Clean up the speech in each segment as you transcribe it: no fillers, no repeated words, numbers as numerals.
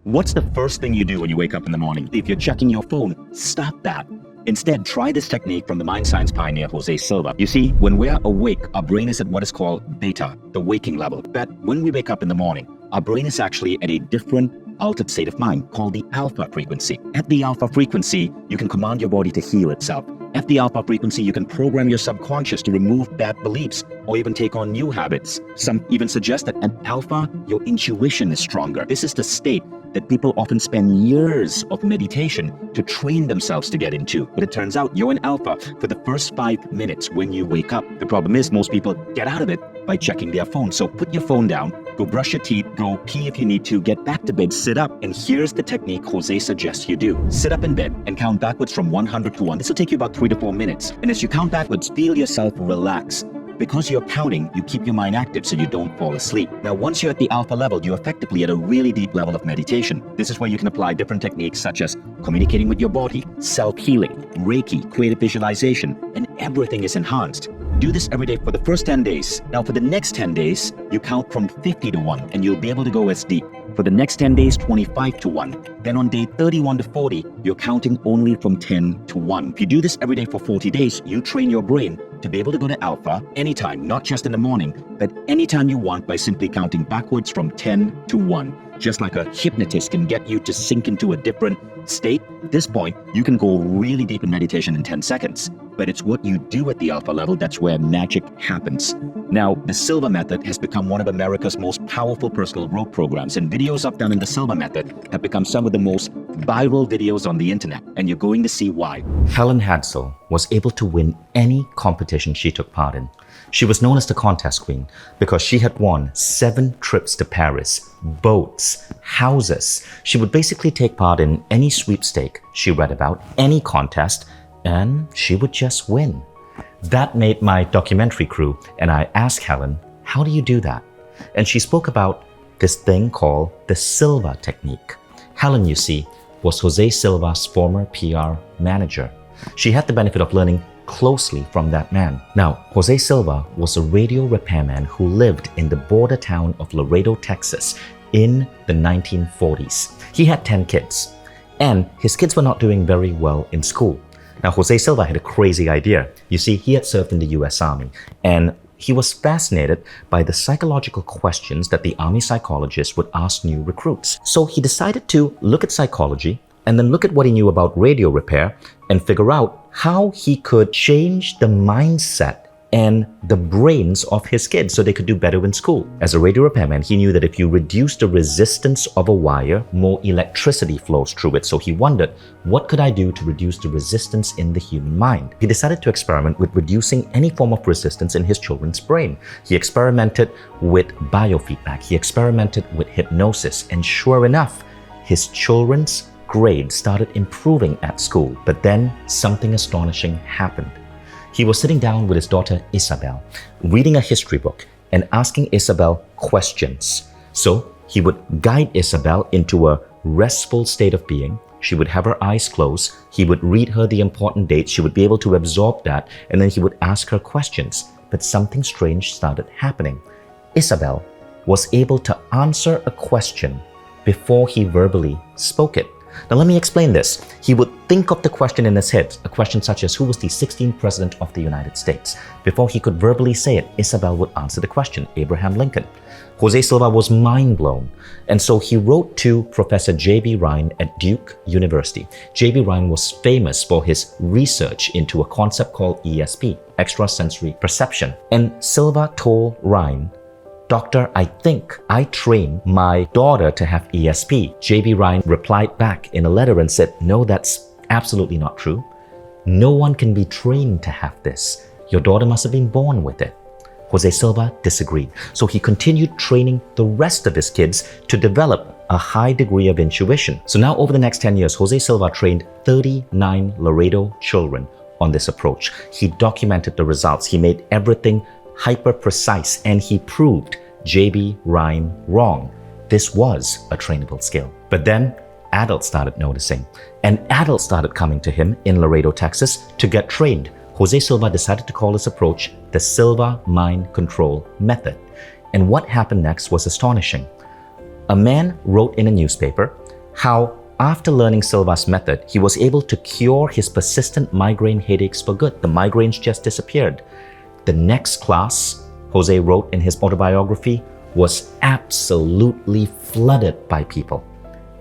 What's the first thing you do when you wake up in the morning? If you're checking your phone, stop that. Instead, try this technique from the mind science pioneer Jose Silva. You see, when we're awake, our brain is at what is called beta, the waking level. But when we wake up in the morning, our brain is actually at a different altered state of mind called the alpha frequency. At the alpha frequency, you can command your body to heal itself. At the alpha frequency, you can program your subconscious to remove bad beliefs or even take on new habits. Some even suggest that at alpha, your intuition is stronger. This is the state that people often spend years of meditation to train themselves to get into. But it turns out you're in alpha for the first 5 minutes when you wake up. The problem is most people get out of it by checking their phone. So put your phone down, go brush your teeth, go pee if you need to, get back to bed, sit up, and here's the technique Jose suggests you do. Sit up in bed and count backwards from 100 to 1. This will take you about 3 to 4 minutes. And as you count backwards, feel yourself relax. Because you're counting, you keep your mind active so you don't fall asleep. Now, once you're at the alpha level, you're effectively at a really deep level of meditation. This is where you can apply different techniques such as communicating with your body, self-healing, Reiki, creative visualization, and everything is enhanced. Do this every day for the first 10 days. Now, for the next 10 days, you count from 50 to 1, and you'll be able to go as deep. For the next 10 days, 25 to 1. Then on day 31 to 40, you're counting only from 10 to 1. If you do this every day for 40 days, you train your brain to be able to go to alpha anytime, not just in the morning, but anytime you want by simply counting backwards from 10 to 1. Just like a hypnotist can get you to sink into a different state, at this point, you can go really deep in meditation in 10 seconds. But it's what you do at the alpha level that's where magic happens. Now, the Silva method has become one of America's most powerful personal growth programs, and videos I've done in the Silva method have become some of the most viral videos on the internet, and you're going to see why. Helen Hadsell was able to win any competition she took part in. She was known as the contest queen because she had won 7 trips to Paris, boats, houses. She would basically take part in any sweepstake she read about, any contest, and she would just win. That made my documentary crew, and I asked Helen, how do you do that? And she spoke about this thing called the Silva technique. Helen, you see, was Jose Silva's former PR manager. She had the benefit of learning closely from that man. Now, Jose Silva was a radio repairman who lived in the border town of Laredo, Texas in the 1940s. He had 10 kids, and his kids were not doing very well in school. Now, Jose Silva had a crazy idea. You see, he had served in the US Army, and he was fascinated by the psychological questions that the Army psychologists would ask new recruits. So he decided to look at psychology and then look at what he knew about radio repair and figure out how he could change the mindset and the brains of his kids so they could do better in school. As a radio repairman, he knew that if you reduce the resistance of a wire, more electricity flows through it. So he wondered, what could I do to reduce the resistance in the human mind? He decided to experiment with reducing any form of resistance in his children's brain. He experimented with biofeedback. He experimented with hypnosis. And sure enough, his children's grades started improving at school. But then something astonishing happened. He was sitting down with his daughter Isabel, reading a history book and asking Isabel questions. So he would guide Isabel into a restful state of being. She would have her eyes closed. He would read her the important dates. She would be able to absorb that, and then he would ask her questions. But something strange started happening. Isabel was able to answer a question before he verbally spoke it. Now let me explain this. He would think of the question in his head, a question such as who was the 16th president of the United States. Before he could verbally say it, Isabel would answer the question, Abraham Lincoln. Jose Silva was mind blown, and so he wrote to Professor J.B. Ryan at Duke University. J.B. Ryan was famous for his research into a concept called ESP, extrasensory perception. And Silva told Ryan, Doctor, I think I trained my daughter to have ESP. J.B. Ryan replied back in a letter and said, no, that's absolutely not true. No one can be trained to have this. Your daughter must have been born with it. Jose Silva disagreed. So he continued training the rest of his kids to develop a high degree of intuition. So now over the next 10 years, Jose Silva trained 39 Laredo children on this approach. He documented the results. He made everything hyper precise, and he proved J.B. Ryan wrong. This was a trainable skill. But then adults started noticing, and adults started coming to him in Laredo, Texas to get trained. Jose Silva decided to call his approach the Silva Mind Control Method. And what happened next was astonishing. A man wrote in a newspaper how after learning Silva's method, he was able to cure his persistent migraine headaches for good. The migraines just disappeared. The next class, Jose wrote in his autobiography, was absolutely flooded by people.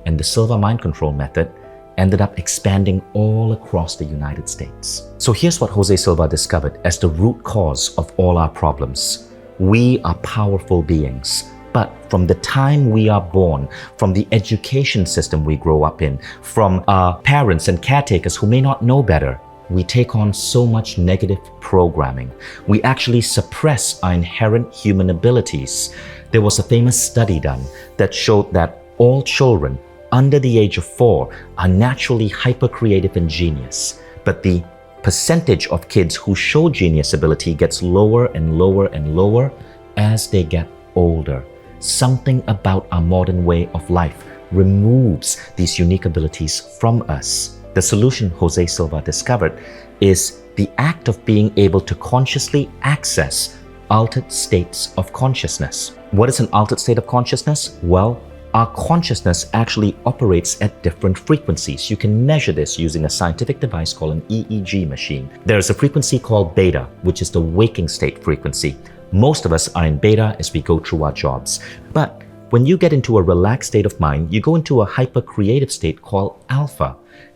And the Silva mind control method ended up expanding all across the United States. So here's what Jose Silva discovered as the root cause of all our problems. We are powerful beings. But from the time we are born, from the education system we grow up in, from our parents and caretakers who may not know better, we take on so much negative programming. We actually suppress our inherent human abilities. There was a famous study done that showed that all children under the age of 4 are naturally hyper-creative and genius. But the percentage of kids who show genius ability gets lower and lower and lower as they get older. Something about our modern way of life removes these unique abilities from us. The solution Jose Silva discovered is the act of being able to consciously access altered states of consciousness. What is an altered state of consciousness? Well, our consciousness actually operates at different frequencies. You can measure this using a scientific device called an EEG machine. There is a frequency called beta, which is the waking state frequency. Most of us are in beta as we go through our jobs. But when you get into a relaxed state of mind, you go into a hyper-creative state called alpha.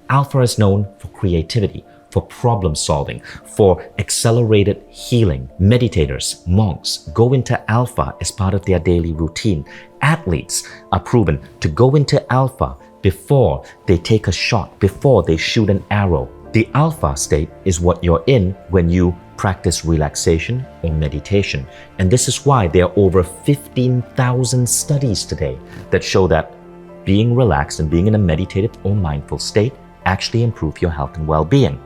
Alpha is known for creativity, for problem solving, for accelerated healing. Meditators, monks go into alpha as part of their daily routine. Athletes are proven to go into alpha before they take a shot, before they shoot an arrow. The alpha state is what you're in when you practice relaxation or meditation. And this is why there are over 15,000 studies today that show that being relaxed and being in a meditative or mindful state actually improve your health and well-being.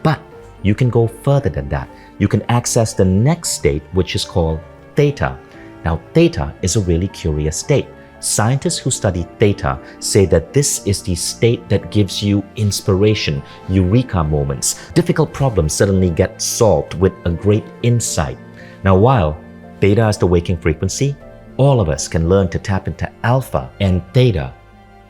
But you can go further than that. You can access the next state, which is called theta. Now, theta is a really curious state. Scientists who study theta say that this is the state that gives you inspiration, eureka moments. Difficult problems suddenly get solved with a great insight. Now, while beta is the waking frequency, all of us can learn to tap into alpha and theta.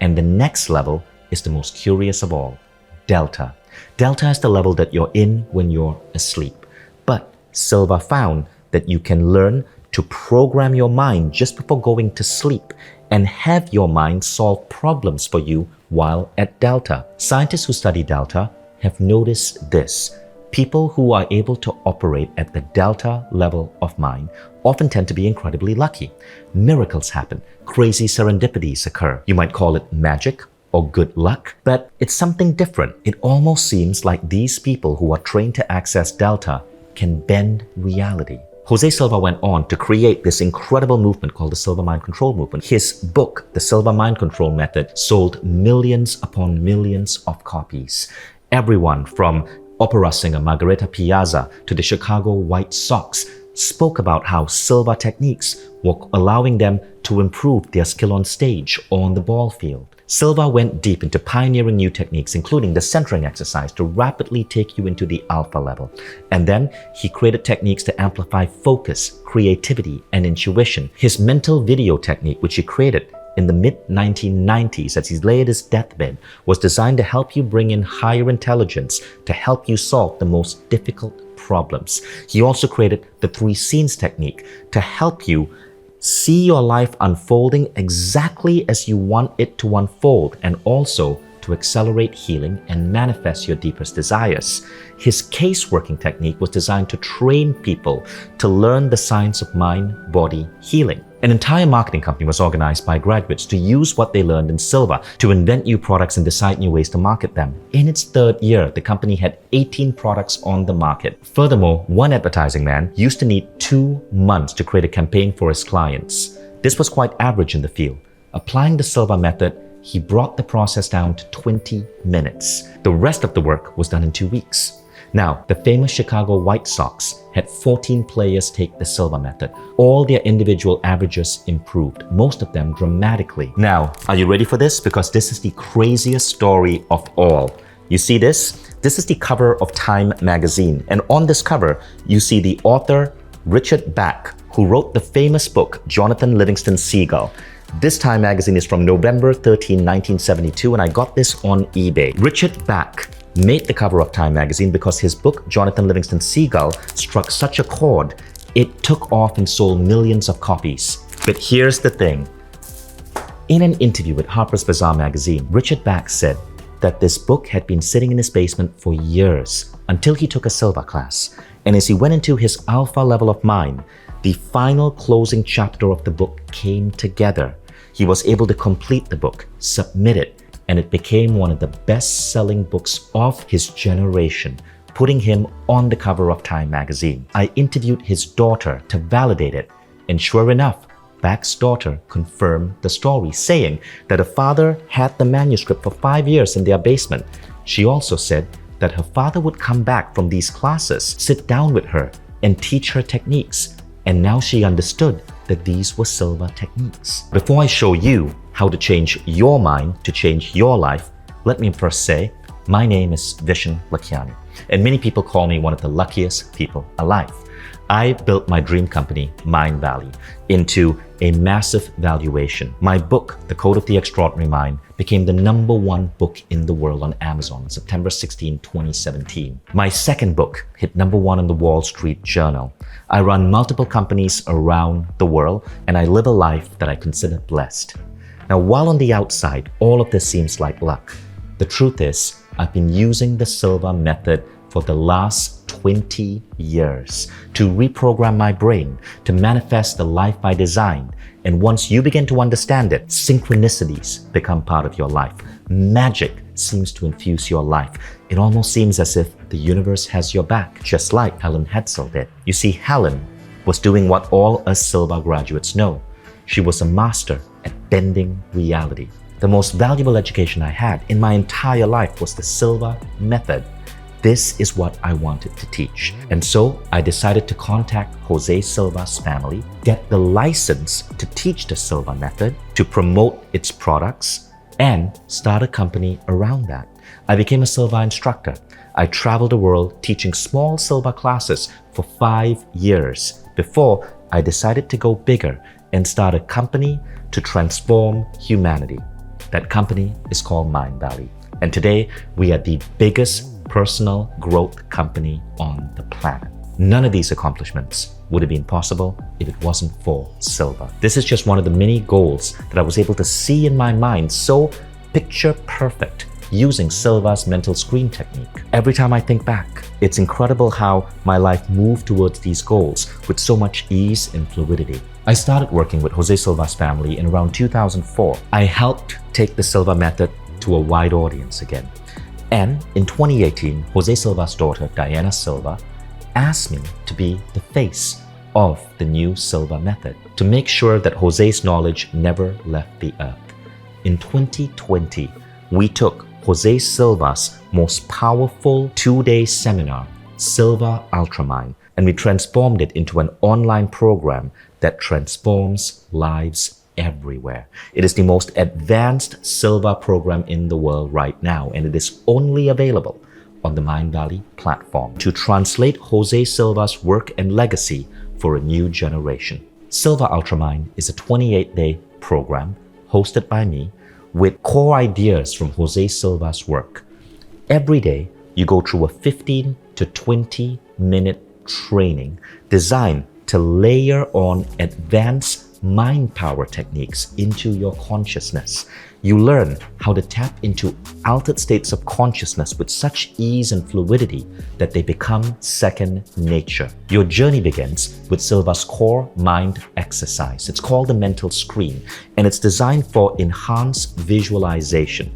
And the next level is the most curious of all, delta. Delta is the level that you're in when you're asleep. But Silva found that you can learn to program your mind just before going to sleep and have your mind solve problems for you while at delta. Scientists who study delta have noticed this. People who are able to operate at the delta level of mind often tend to be incredibly lucky. Miracles happen. Crazy serendipities occur. You might call it magic or good luck, but it's something different. It almost seems like these people who are trained to access delta can bend reality. Jose Silva went on to create this incredible movement called the Silva Mind Control Movement. His book, The Silva Mind Control Method, sold millions upon millions of copies. Everyone from opera singer Margareta Piazza to the Chicago White Sox spoke about how Silva techniques were allowing them to improve their skill on stage or on the ball field. Silva went deep into pioneering new techniques, including the centering exercise to rapidly take you into the alpha level. And then he created techniques to amplify focus, creativity, and intuition. His mental video technique, which he created in the mid-1990s as he lay at his deathbed, was designed to help you bring in higher intelligence to help you solve the most difficult problems. He also created the 3 scenes technique to help you see your life unfolding exactly as you want it to unfold, and also to accelerate healing and manifest your deepest desires. His case working technique was designed to train people to learn the science of mind-body healing. An entire marketing company was organized by graduates to use what they learned in Silva to invent new products and decide new ways to market them. In its 3rd year, the company had 18 products on the market. Furthermore, one advertising man used to need 2 months to create a campaign for his clients. This was quite average in the field. Applying the Silva method, he brought the process down to 20 minutes. The rest of the work was done in 2 weeks. Now, the famous Chicago White Sox had 14 players take the Silva method. All their individual averages improved, most of them dramatically. Now, are you ready for this? Because this is the craziest story of all. You see this? This is the cover of Time magazine. And on this cover, you see the author Richard Bach, who wrote the famous book, Jonathan Livingston Seagull. This Time magazine is from November 13, 1972, and I got this on eBay. Richard Bach made the cover of Time magazine because his book, Jonathan Livingston Seagull, struck such a chord, it took off and sold millions of copies. But here's the thing. In an interview with Harper's Bazaar magazine, Richard Bach said that this book had been sitting in his basement for years until he took a Silva class. And as he went into his alpha level of mind, the final closing chapter of the book came together. He was able to complete the book, submit it, and it became one of the best-selling books of his generation, putting him on the cover of Time magazine. I interviewed his daughter to validate it, and sure enough, Bach's daughter confirmed the story, saying that her father had the manuscript for 5 years in their basement. She also said that her father would come back from these classes, sit down with her, and teach her techniques. And now she understood that these were Silva techniques. Before I show you how to change your mind to change your life, let me first say, my name is Vishen Lakhiani, and many people call me one of the luckiest people alive. I built my dream company, Mindvalley, into a massive valuation. My book, The Code of the Extraordinary Mind, became the #1 book in the world on Amazon on September 16, 2017. My second book hit #1 in the Wall Street Journal. I run multiple companies around the world, and I live a life that I consider blessed. Now, while on the outside, all of this seems like luck, the truth is, I've been using the Silva method for the last 20 years to reprogram my brain, to manifest the life I designed. And once you begin to understand it, synchronicities become part of your life. Magic seems to infuse your life. It almost seems as if the universe has your back, just like Helen Hetzel did. You see, Helen was doing what all us Silva graduates know. She was a master at bending reality. The most valuable education I had in my entire life was the Silva method. This is what I wanted to teach. And so I decided to contact Jose Silva's family, get the license to teach the Silva method, to promote its products, and start a company around that. I became a Silva instructor. I traveled the world teaching small Silva classes for 5 years before I decided to go bigger and start a company to transform humanity. That company is called Mindvalley. And today we are the biggest personal growth company on the planet. None of these accomplishments would have been possible if it wasn't for Silva. This is just one of the many goals that I was able to see in my mind, so picture perfect, using Silva's mental screen technique. Every time I think back, it's incredible how my life moved towards these goals with so much ease and fluidity. I started working with Jose Silva's family in around 2004. I helped take the Silva method to a wide audience again. And in 2018, Jose Silva's daughter, Diana Silva, asked me to be the face of the new Silva method, to make sure that Jose's knowledge never left the earth. In 2020, we took Jose Silva's most powerful 2-day seminar, Silva Ultramind, and we transformed it into an online program that transforms lives everywhere. It is the most advanced Silva program in the world right now, and it is only available on the Mindvalley platform to translate Jose Silva's work and legacy for a new generation. Silva Ultramind is a 28-day program hosted by me with core ideas from Jose Silva's work. Every day, you go through a 15 to 20-minute training designed to layer on advanced mind power techniques into your consciousness. You learn how to tap into altered states of consciousness with such ease and fluidity that they become second nature. Your journey begins with Silva's core mind exercise. It's called the mental screen, and it's designed for enhanced visualization.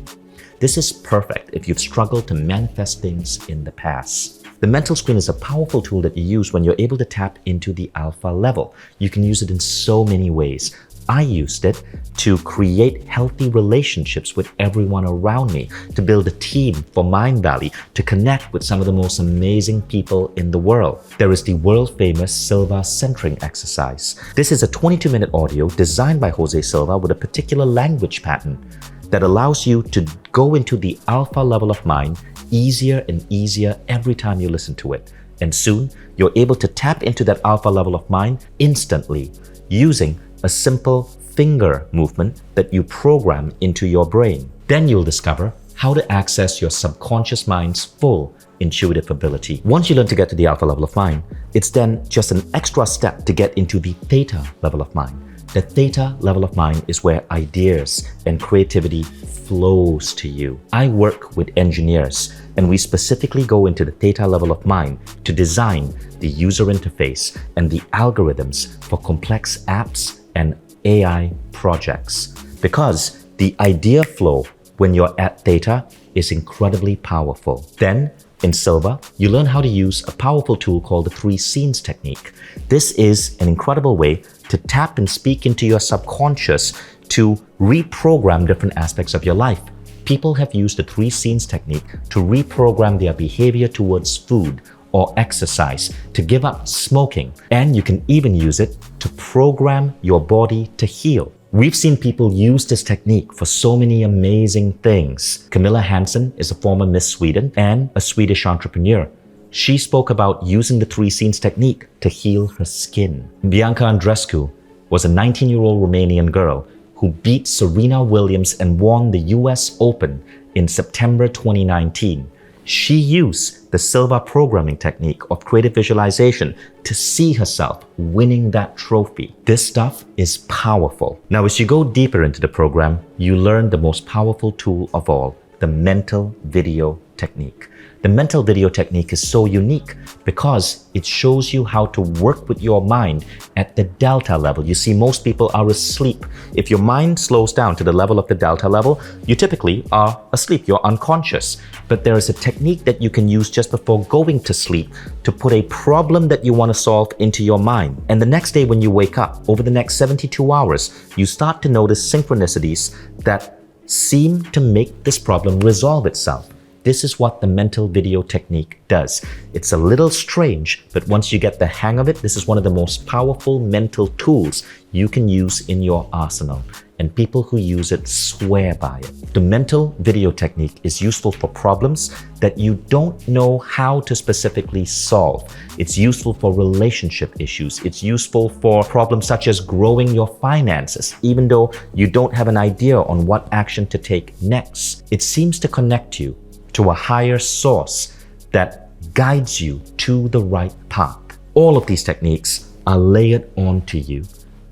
This is perfect if you've struggled to manifest things in the past. The mental screen is a powerful tool that you use when you're able to tap into the alpha level. You can use it in so many ways. I used it to create healthy relationships with everyone around me, to build a team for Mindvalley, to connect with some of the most amazing people in the world. There is the world-famous Silva centering exercise. This is a 22-minute audio designed by Jose Silva with a particular language pattern that allows you to go into the alpha level of mind easier and easier every time you listen to it. And soon, you're able to tap into that alpha level of mind instantly using a simple finger movement that you program into your brain. Then you'll discover how to access your subconscious mind's full intuitive ability. Once you learn to get to the alpha level of mind, it's then just an extra step to get into the theta level of mind. The theta level of mind is where ideas and creativity flows to you. I work with engineers, and we specifically go into the theta level of mind to design the user interface and the algorithms for complex apps and AI projects. Because the idea flow when you're at theta is incredibly powerful. Then, in silver, you learn how to use a powerful tool called the 3 scenes technique. This is an incredible way to tap and speak into your subconscious to reprogram different aspects of your life. People have used the 3 scenes technique to reprogram their behavior towards food or exercise, to give up smoking, and you can even use it to program your body to heal. We've seen people use this technique for so many amazing things. Camilla Hansen is a former Miss Sweden and a Swedish entrepreneur. She spoke about using the 3 scenes technique to heal her skin. Bianca Andreescu was a 19-year-old Romanian girl who beat Serena Williams and won the US Open in September 2019. She used the Silva programming technique of creative visualization to see herself winning that trophy. This stuff is powerful. Now, as you go deeper into the program, you learn the most powerful tool of all, the mental video technique. The mental video technique is so unique because it shows you how to work with your mind at the delta level. You see, most people are asleep. If your mind slows down to the level of the delta level, you typically are asleep, you're unconscious. But there is a technique that you can use just before going to sleep to put a problem that you want to solve into your mind. And the next day when you wake up, over the next 72 hours, you start to notice synchronicities that seem to make this problem resolve itself. This is what the mental video technique does. It's a little strange, but once you get the hang of it, this is one of the most powerful mental tools you can use in your arsenal. And people who use it swear by it. The mental video technique is useful for problems that you don't know how to specifically solve. It's useful for relationship issues. It's useful for problems such as growing your finances, even though you don't have an idea on what action to take next. It seems to connect you to a higher source that guides you to the right path. All of these techniques are layered onto you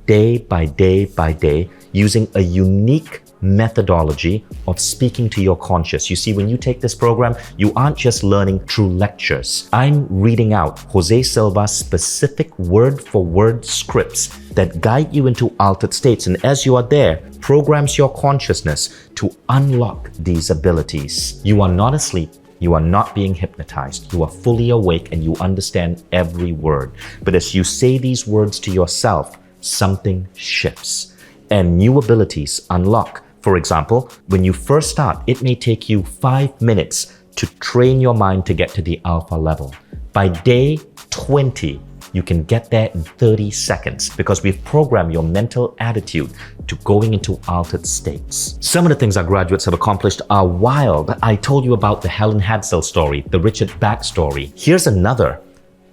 day by day by day using a unique methodology of speaking to your conscious. You see, when you take this program, you aren't just learning through lectures. I'm reading out Jose Silva's specific word-for-word scripts that guide you into altered states, and as you are there, programs your consciousness to unlock these abilities. You are not asleep. You are not being hypnotized. You are fully awake and you understand every word. But as you say these words to yourself, something shifts and new abilities unlock. For example, when you first start, it may take you 5 minutes to train your mind to get to the alpha level. By day 20, you can get there in 30 seconds because we've programmed your mental attitude to going into altered states. Some of the things our graduates have accomplished are wild. I told you about the Helen Hadsell story, the Richard Bach story. Here's another,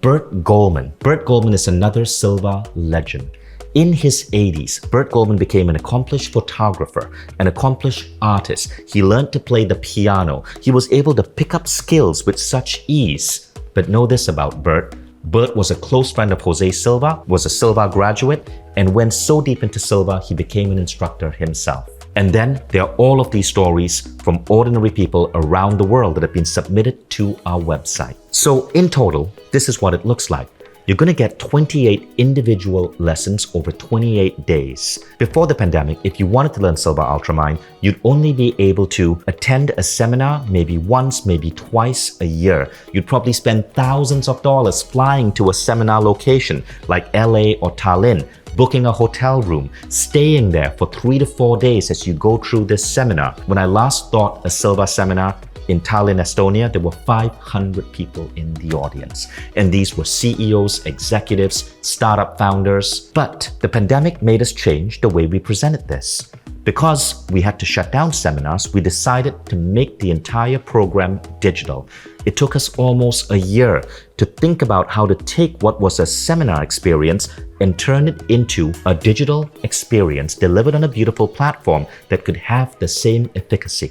Burt Goldman. Burt Goldman is another Silva legend. In his 80s, Burt Goldman became an accomplished photographer, an accomplished artist. He learned to play the piano. He was able to pick up skills with such ease. But know this about Burt. Burt was a close friend of Jose Silva, was a Silva graduate, and went so deep into Silva, he became an instructor himself. And then there are all of these stories from ordinary people around the world that have been submitted to our website. So in total, this is what it looks like. You're going to get 28 individual lessons over 28 days. Before the pandemic, if you wanted to learn Silva Ultramind, you'd only be able to attend a seminar maybe once, maybe twice a year. You'd probably spend thousands of dollars flying to a seminar location like LA or Tallinn, booking a hotel room, staying there for 3 to 4 days as you go through this seminar. When I last taught a Silva seminar in Tallinn, Estonia, there were 500 people in the audience. And these were CEOs, executives, startup founders. But the pandemic made us change the way we presented this. Because we had to shut down seminars, we decided to make the entire program digital. It took us almost a year to think about how to take what was a seminar experience and turn it into a digital experience delivered on a beautiful platform that could have the same efficacy.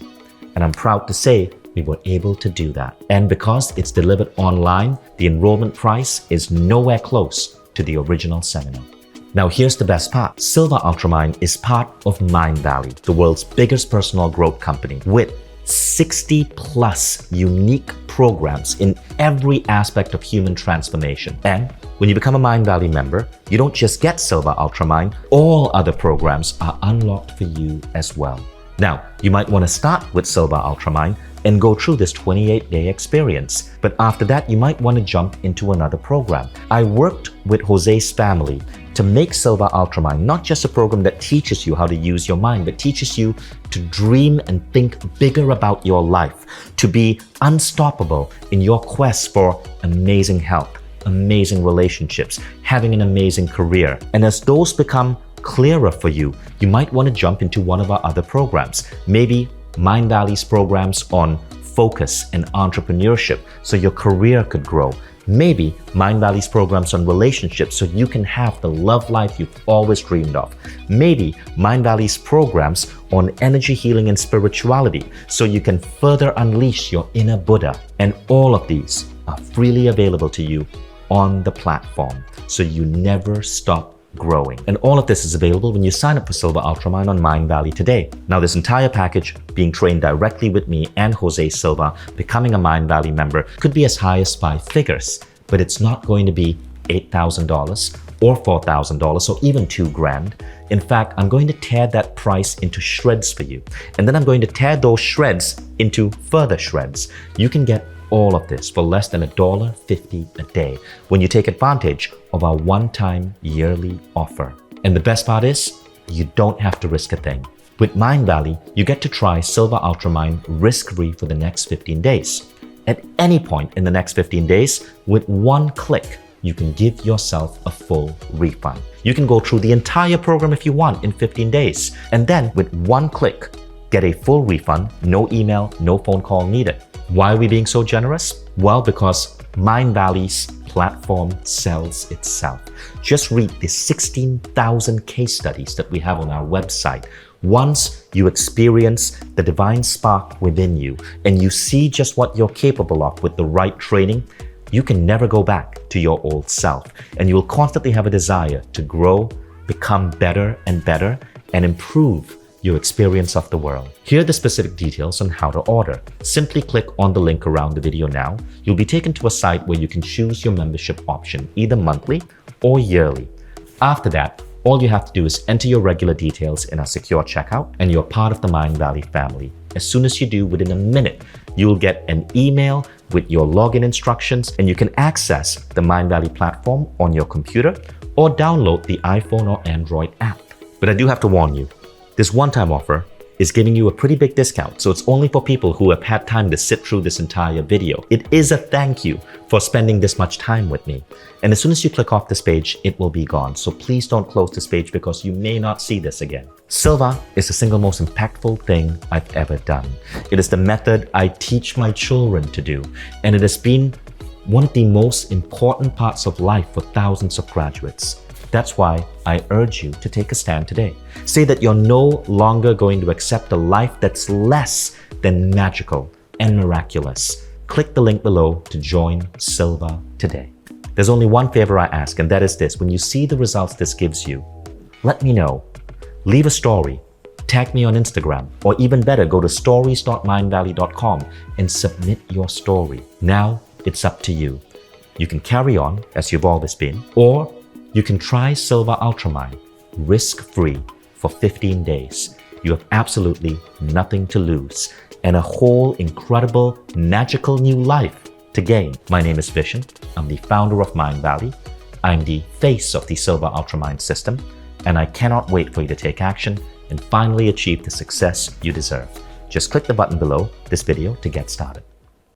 And I'm proud to say we were able to do that. And because it's delivered online, the enrollment price is nowhere close to the original seminar. Now here's the best part. Silva Ultramind is part of Mindvalley, the world's biggest personal growth company, with 60 plus unique programs in every aspect of human transformation. And when you become a Mindvalley member, you don't just get Silva Ultramind, all other programs are unlocked for you as well. Now, you might want to start with Silva Ultramind and go through this 28-day experience. But after that, you might want to jump into another program. I worked with Jose's family to make Silva Ultramind not just a program that teaches you how to use your mind, but teaches you to dream and think bigger about your life, to be unstoppable in your quest for amazing health, amazing relationships, having an amazing career. And as those become clearer for you, you might want to jump into one of our other programs. Maybe Mindvalley's programs on focus and entrepreneurship so your career could grow. Maybe Mindvalley's programs on relationships so you can have the love life you've always dreamed of. Maybe Mindvalley's programs on energy healing and spirituality so you can further unleash your inner Buddha. And all of these are freely available to you on the platform, so you never stop growing. And all of this is available when you sign up for Silva Ultramind on Mindvalley today. Now, this entire package, being trained directly with me and Jose Silva, becoming a Mindvalley member, could be as high as 5 figures, but it's not going to be $8,000 or $4,000 or even $2,000. In fact, I'm going to tear that price into shreds for you. And then I'm going to tear those shreds into further shreds. You can get all of this for less than $1.50 a day when you take advantage of our one-time yearly offer. And the best part is, you don't have to risk a thing. With Mindvalley, you get to try Silva Ultramind risk-free for the next 15 days. At any point in the next 15 days, with one click, you can give yourself a full refund. You can go through the entire program if you want in 15 days. And then with one click, get a full refund, no email, no phone call needed. Why are we being so generous? Well, because Mindvalley's platform sells itself. Just read the 16,000 case studies that we have on our website. Once you experience the divine spark within you and you see just what you're capable of with the right training, you can never go back to your old self. And you will constantly have a desire to grow, become better and better, and improve your experience of the world. Here are the specific details on how to order. Simply click on the link around the video now. You'll be taken to a site where you can choose your membership option, either monthly or yearly. After that, all you have to do is enter your regular details in a secure checkout and you're part of the Mindvalley family. As soon as you do, within a minute, you'll get an email with your login instructions and you can access the Mindvalley platform on your computer or download the iPhone or Android app. But I do have to warn you, this one-time offer is giving you a pretty big discount, so it's only for people who have had time to sit through this entire video. It is a thank you for spending this much time with me. And as soon as you click off this page, it will be gone. So please don't close this page because you may not see this again. Silva is the single most impactful thing I've ever done. It is the method I teach my children to do, and it has been one of the most important parts of life for thousands of graduates. That's why I urge you to take a stand today. Say that you're no longer going to accept a life that's less than magical and miraculous. Click the link below to join Silva today. There's only one favor I ask, and that is this. When you see the results this gives you, let me know. Leave a story, tag me on Instagram, or even better, go to stories.mindvalley.com and submit your story. Now it's up to you. You can carry on as you've always been, or you can try Silva Ultramind risk-free for 15 days. You have absolutely nothing to lose and a whole incredible, magical new life to gain. My name is Vishen. I'm the founder of Mindvalley. I'm the face of the Silva Ultramind system, and I cannot wait for you to take action and finally achieve the success you deserve. Just click the button below this video to get started.